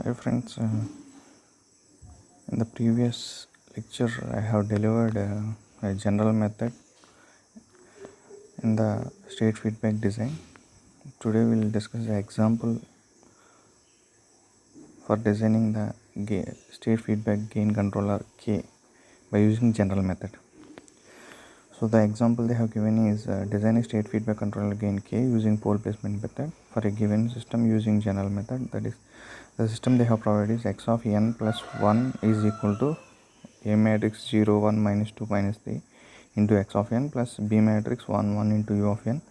Hi friends, in the previous lecture I have delivered a general method in the state feedback design. Today we will discuss the example for designing the state feedback gain controller K by using general method. So the example they have given is design a state feedback controller gain K using pole placement method for a given system using general method. That is, the system they have provided is x of n plus 1 is equal to A matrix 0 1 minus 2 minus 3 into x of n plus B matrix 1 1 into u of n,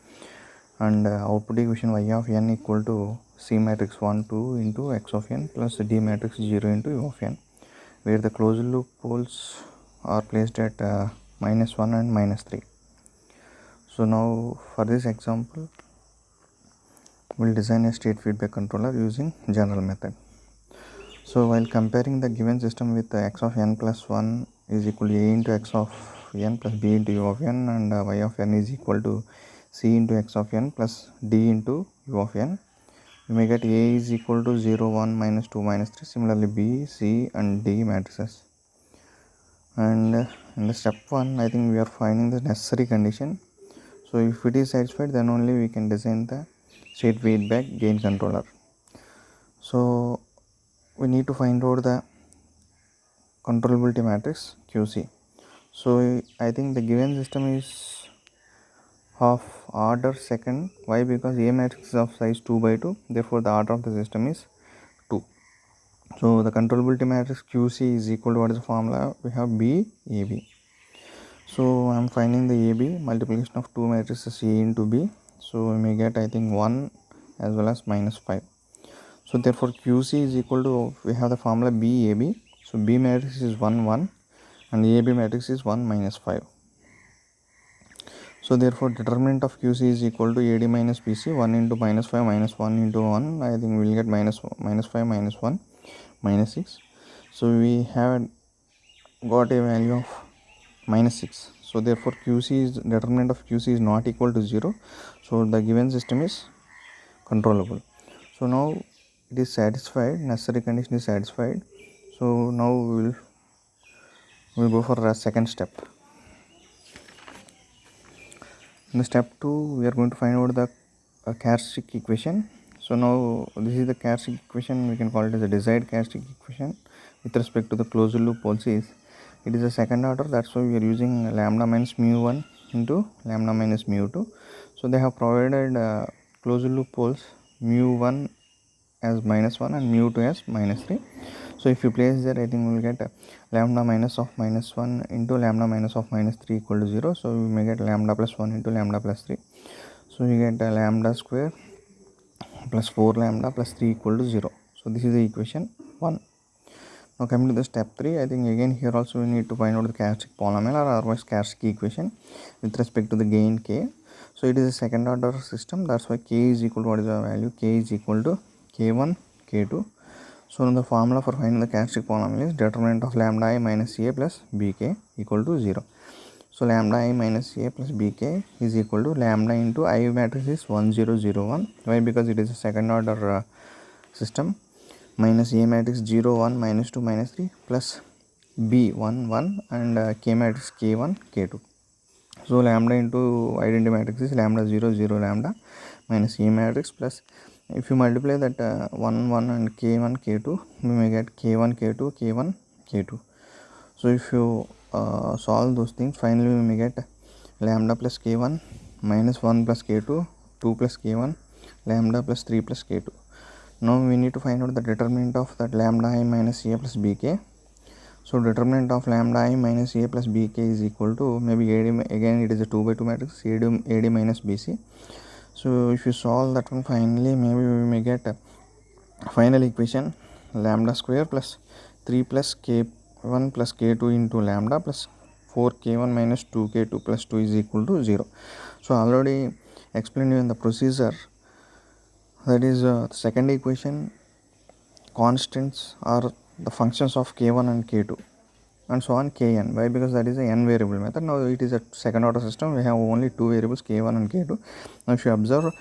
and output equation y of n equal to C matrix 1 2 into x of n plus D matrix 0 into u of n, where the closed loop poles are placed at minus 1 and minus 3. So now for this example we'll design a state feedback controller using general method. So while comparing the given system with x of n plus 1 is equal to a into x of n plus b into u of n, and y of n is equal to c into x of n plus d into u of n, we may get a is equal to 0 1 minus 2 minus 3. Similarly b, c and d matrices. And in the step 1 I think we are finding the necessary condition. So if it is satisfied, then only we can design the state feedback gain controller. So we need to find out the controllability matrix QC. So I think the given system is of order second. Why? Because A matrix is of size 2 by 2, therefore the order of the system is 2. So the controllability matrix QC is equal to, what is the formula? We have B AB. So I am finding the AB multiplication of two matrices A into B. So we may get, I think, 1 as well as minus 5. So therefore QC is equal to, we have the formula BAB. So B matrix is 1 1 and AB matrix is 1 minus 5. So therefore determinant of QC is equal to AD minus BC, 1 into minus 5 minus 1 into 1. I think we will get minus 5 minus 1 minus 6. So we have got a value of minus 6. So therefore QC is, determinant of QC is not equal to 0. So the given system is controllable. So now it is satisfied, necessary condition is satisfied. So now we'll go for a second step. In the step 2 we are going to find out the characteristic equation. So now this is the characteristic equation, we can call it as a desired characteristic equation with respect to the closed loop policies. It is a second order, that's why we are using lambda minus mu1 into lambda minus mu2. So they have provided closed loop poles mu1 as minus 1 and mu2 as minus 3. So if you place there, I think we will get lambda minus of minus 1 into lambda minus of minus 3 equal to 0. So we may get lambda plus 1 into lambda plus 3. So we get lambda square plus 4 lambda plus 3 equal to 0. So this is the equation 1. Now coming to the step 3, I think again here also we need to find out the characteristic polynomial or otherwise characteristic equation with respect to the gain K. So it is a second order system, that's why K is equal to, what is the value? K is equal to K1 K2. So the formula for finding the characteristic polynomial is determinant of lambda I minus A plus Bk equal to 0. So lambda I minus A plus Bk is equal to lambda into I matrix is 1 0 0 1. Why? Because it is a second order system, minus A matrix 0 1 minus 2 minus 3 plus B 1 1 and K matrix K1 K2. So lambda into identity matrix is lambda 0 0 lambda minus A matrix plus, if you multiply that 1 1 and K1 K2, we may get K1 K2 K1 K2. So if you solve those things, finally we may get lambda plus K1 minus 1 plus K2 2 plus K1 lambda plus 3 plus K2. Now we need to find out the determinant of that lambda I minus A plus Bk. So determinant of lambda I minus A plus Bk is equal to, maybe AD, again it is a 2 by 2 matrix, AD minus Bc. So if you solve that one, finally maybe we may get a final equation lambda square plus 3 plus K1 plus K2 into lambda plus 4K1 minus 2K2 plus 2 is equal to 0. So already explained you in the procedure, that is the second equation constants are the functions of K1 and K2 and so on Kn. Why? Because that is a n variable method. Now it is a second order system, we have only two variables K1 and K2. Now if you observe,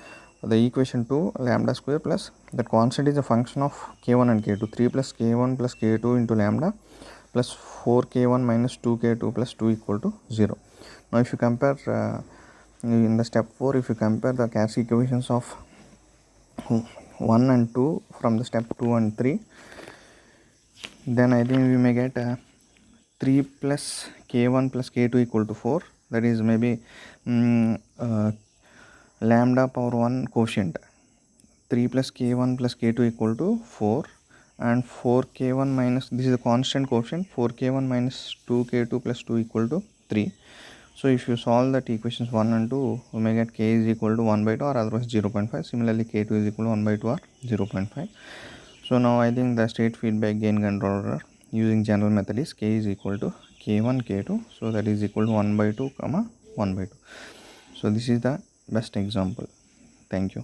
the equation 2 lambda square plus that constant is a function of k1 and k2, 3 plus k1 plus k2 into lambda plus 4k1 minus 2k2 plus 2 equal to 0. Now if you compare in the step 4, if you compare the characteristic equations of 1 and 2 from the step 2 and 3, then I think we may get 3 plus k1 plus k2 equal to 4, that is maybe lambda power 1 quotient, 3 plus k1 plus k2 equal to 4, and 4k1 minus, this is a constant quotient, 4k1 minus 2k2 plus 2 equal to 3. So if you solve that equations 1 and 2, we may get k is equal to 1 by 2 or otherwise 0.5. Similarly k2 is equal to 1 by 2 or 0.5. So now I think the state feedback gain controller using general method is k is equal to k1 k2, so that is equal to 1 by 2 comma 1 by 2. So this is the best example. Thank you.